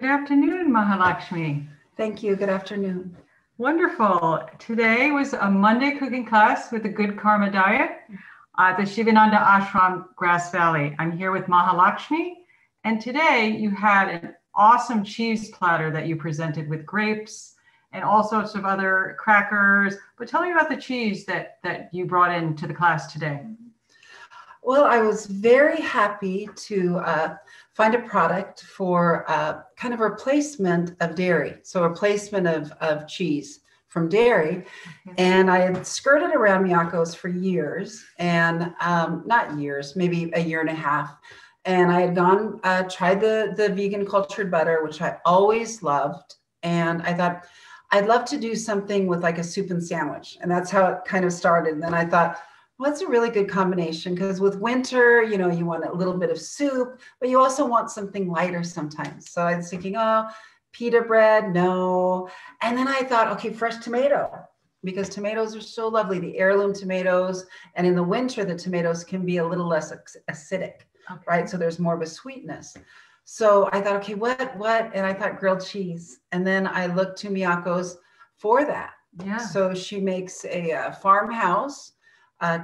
afternoon, Maha Lakshmi. Thank you. Good afternoon. Wonderful. Today was a Monday cooking class with the Good Karma Diet at the Sivananda Ashram, Grass Valley. I'm here with Maha Lakshmi, and today you had an awesome cheese platter that you presented with grapes and all sorts of other crackers. But tell me about the cheese that you brought into the class today. Well, I was very happy to find a product for kind of a replacement of dairy. So a replacement of cheese from dairy. And I had skirted around Miyoko's for years, and not years, maybe a year and a half. And I had tried the vegan cultured butter, which I always loved. And I thought, I'd love to do something with like a soup and sandwich. And that's how it kind of started. And then I thought, well, it's a really good combination because with winter, you know, you want a little bit of soup, but you also want something lighter sometimes. So I was thinking, oh, pita bread, no. And then I thought, okay, fresh tomato, because tomatoes are so lovely, the heirloom tomatoes. And in the winter, the tomatoes can be a little less acidic, right? So there's more of a sweetness. So I thought, okay, what? And I thought grilled cheese. And then I looked to Miyoko's for that. Yeah. So she makes a farmhouse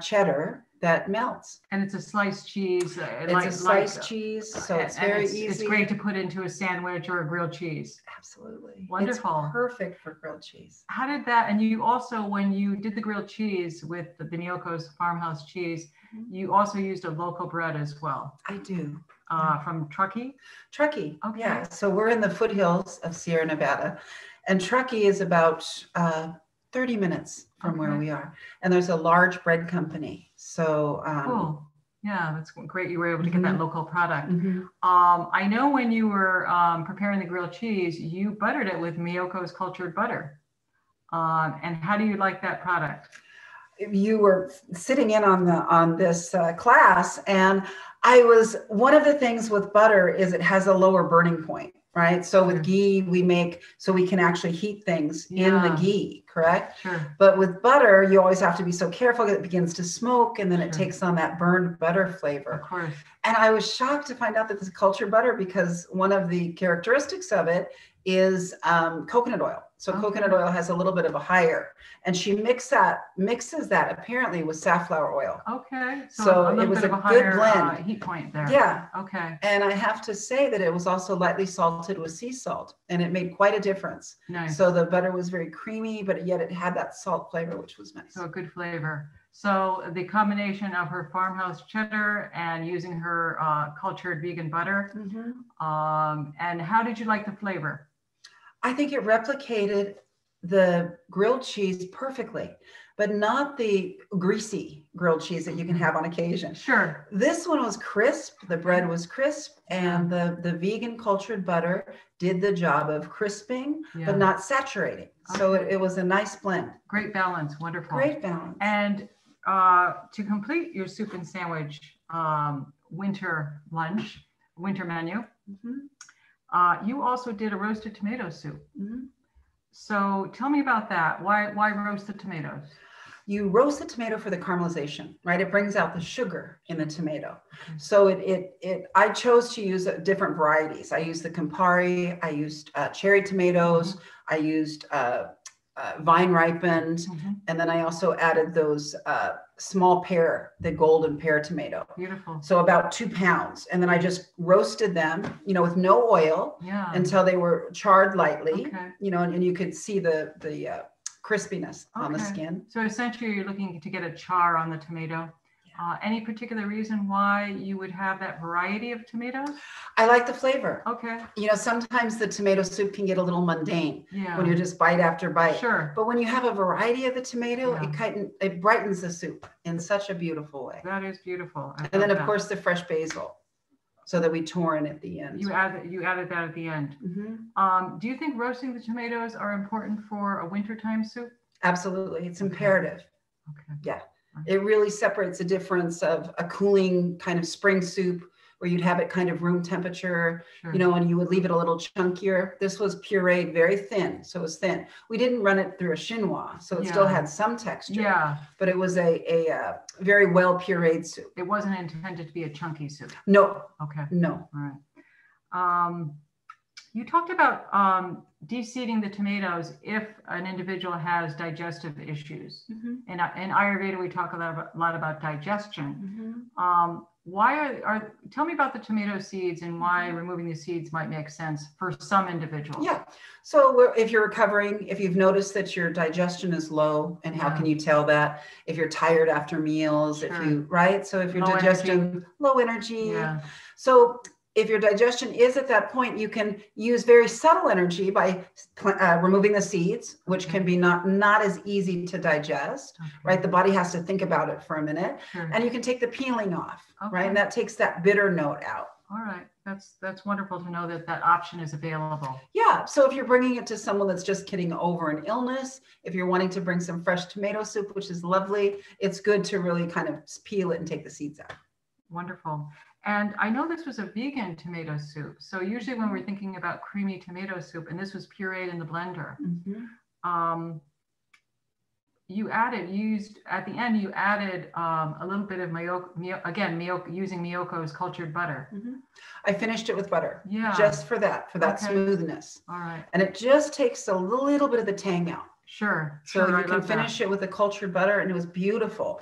cheddar that melts. And it's a sliced cheese. It's a sliced cheese, so it's very easy. It's great to put into a sandwich or a grilled cheese. Absolutely. Wonderful. It's perfect for grilled cheese. How did that, and you also, when you did the grilled cheese with the Miyoko's farmhouse cheese, you also used a local bread as well. I do. From Truckee? Truckee, okay. Yeah. So we're in the foothills of Sierra Nevada, and Truckee is about 30 minutes from where we are. And there's a large bread company. So cool. Yeah, that's great. You were able to get that local product. I know when you were preparing the grilled cheese, you buttered it with Miyoko's cultured butter. And how do you like that product? You were sitting in on this class, and one of the things with butter is it has a lower burning point. Right. So with ghee, we make so we can actually heat things in the ghee, correct? Sure. But with butter, you always have to be so careful that it begins to smoke, and then it takes on that burned butter flavor. Of course. And I was shocked to find out that this is cultured butter, because one of the characteristics of it is coconut oil. So coconut oil has a little bit of a higher, and she mixes that apparently with safflower oil. Okay. So it was a good blend. Heat point there. Yeah. Okay. And I have to say that it was also lightly salted with sea salt, and it made quite a difference. Nice. So the butter was very creamy, but yet it had that salt flavor, which was nice. So a good flavor. So the combination of her farmhouse cheddar and using her cultured vegan butter. And how did you like the flavor? I think it replicated the grilled cheese perfectly, but not the greasy grilled cheese that you can have on occasion. Sure. This one was crisp. The bread was crisp, and the vegan cultured butter did the job of crisping, but not saturating. So it was a nice blend. Great balance. Wonderful. Great balance. And to complete your soup and sandwich winter menu, you also did a roasted tomato soup. So tell me about that. Why roasted tomatoes? You roast the tomato for the caramelization, right? It brings out the sugar in the tomato. So I chose to use different varieties. I used the Campari. I used cherry tomatoes. I used vine ripened, and then I also added those small the golden pear tomato. Beautiful. So about 2 pounds, and then I just roasted them, with no oil, until they were charred lightly, and you could see the crispiness on the skin. So essentially, you're looking to get a char on the tomato. Any particular reason why you would have that variety of tomatoes? I like the flavor. Okay. Sometimes the tomato soup can get a little mundane when you just bite after bite. Sure. But when you have a variety of the tomato, it brightens the soup in such a beautiful way. That is beautiful. And then, of course, the fresh basil, so that we torn at the end. You added that at the end. Do you think roasting the tomatoes are important for a wintertime soup? Absolutely. It's imperative. Okay. Yeah. It really separates the difference of a cooling kind of spring soup where you'd have it kind of room temperature, and you would leave it a little chunkier. This was pureed very thin, so it was thin. We didn't run it through a chinois, so it still had some texture. Yeah. But it was a very well pureed soup. It wasn't intended to be a chunky soup. No. Okay. No. All right. You talked about deseeding the tomatoes if an individual has digestive issues. In Ayurveda, we talk a lot about digestion. Tell me about the tomato seeds and why removing the seeds might make sense for some individuals. Yeah. So if you're recovering, if you've noticed that your digestion is low, and how can you tell that? If you're tired after meals, if you, right? So if your digestion, low energy. So if your digestion is at that point, you can use very subtle energy by removing the seeds, which can be not as easy to digest, right? The body has to think about it for a minute, and you can take the peeling off, right? And that takes that bitter note out. All right. That's wonderful to know that that option is available. Yeah. So if you're bringing it to someone that's just getting over an illness, if you're wanting to bring some fresh tomato soup, which is lovely, it's good to really kind of peel it and take the seeds out. Wonderful. And I know this was a vegan tomato soup. So usually when we're thinking about creamy tomato soup, and this was pureed in the blender, you added a little bit of Miyoko, using Miyoko's cultured butter. I finished it with butter, just for that smoothness. All right. And it just takes a little bit of the tang out. Sure. So you can finish it with a cultured butter, and it was beautiful.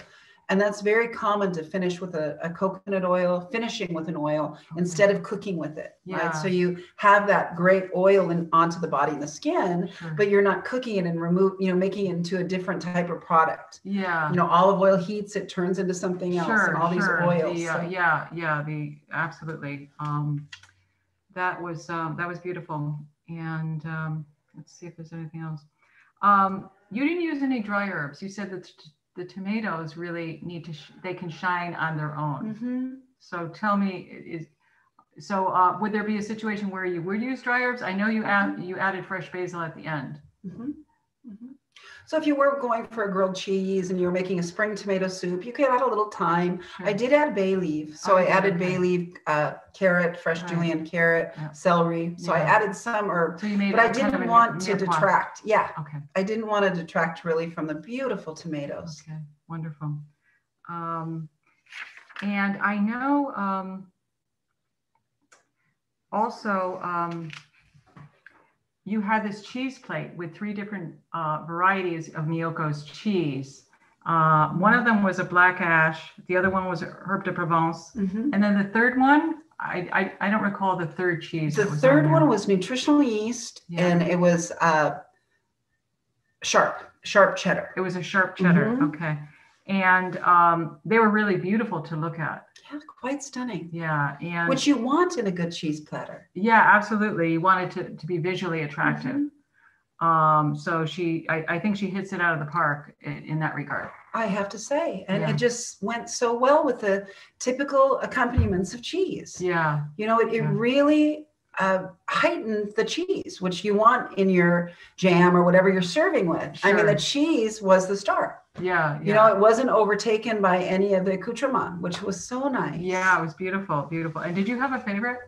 And that's very common to finish with a coconut oil, finishing with an oil instead of cooking with it. Right? So you have that great oil onto the body and the skin, but you're not cooking it and making it into a different type of product. Olive oil heats, it turns into something else, and all these oils. Absolutely. That was beautiful. And let's see if there's anything else. You didn't use any dry herbs. You said that the tomatoes really need they can shine on their own. So tell me, would there be a situation where you would use dry herbs? I know you added fresh basil at the end. So if you were going for a grilled cheese and you're making a spring tomato soup, you could add a little thyme. I did add bay leaf. So I added bay leaf, carrot, fresh julienne carrot, celery. So I added some herbs, but I didn't want to detract. I didn't want to detract really from the beautiful tomatoes. Okay, wonderful. And I know also, you had this cheese plate with 3 different varieties of Miyoko's cheese. One of them was a black ash. The other one was herb de Provence. And then the third one, I don't recall the third cheese. The third one was nutritional yeast, and it was sharp cheddar. It was a sharp cheddar. Okay. And they were really beautiful to look at. Yeah, quite stunning. Yeah. And which you want in a good cheese platter. Yeah, absolutely. You want it to be visually attractive. So I think she hits it out of the park in that regard. I have to say, and it just went so well with the typical accompaniments of cheese. Yeah. It really heightened the cheese, which you want in your jam or whatever you're serving with. I mean, the cheese was the star. It wasn't overtaken by any of the accoutrements, which was so nice. Yeah, it was beautiful, beautiful. And did you have a favorite?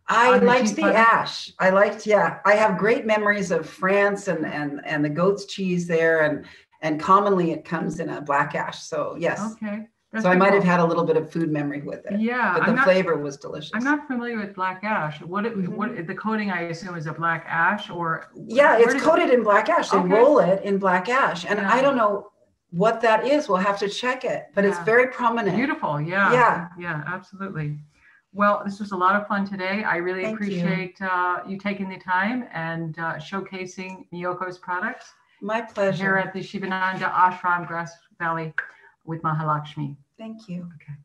I liked the ash. I have great memories of France and the goat's cheese there, and commonly it comes in a black ash. So yes. Okay. So I might have had a little bit of food memory with it. Yeah. But the flavor was delicious. I'm not familiar with black ash. What the coating, I assume, is a black ash, or? Yeah, it's coated in black ash. They roll it in black ash. And I don't know what that is. We'll have to check it, but it's very prominent. Beautiful. Yeah. Yeah, absolutely. Well, this was a lot of fun today. I really appreciate you taking the time and showcasing Miyoko's products. My pleasure. Here at the Sivananda Ashram, Grass Valley with Maha Lakshmi. Thank you. Okay.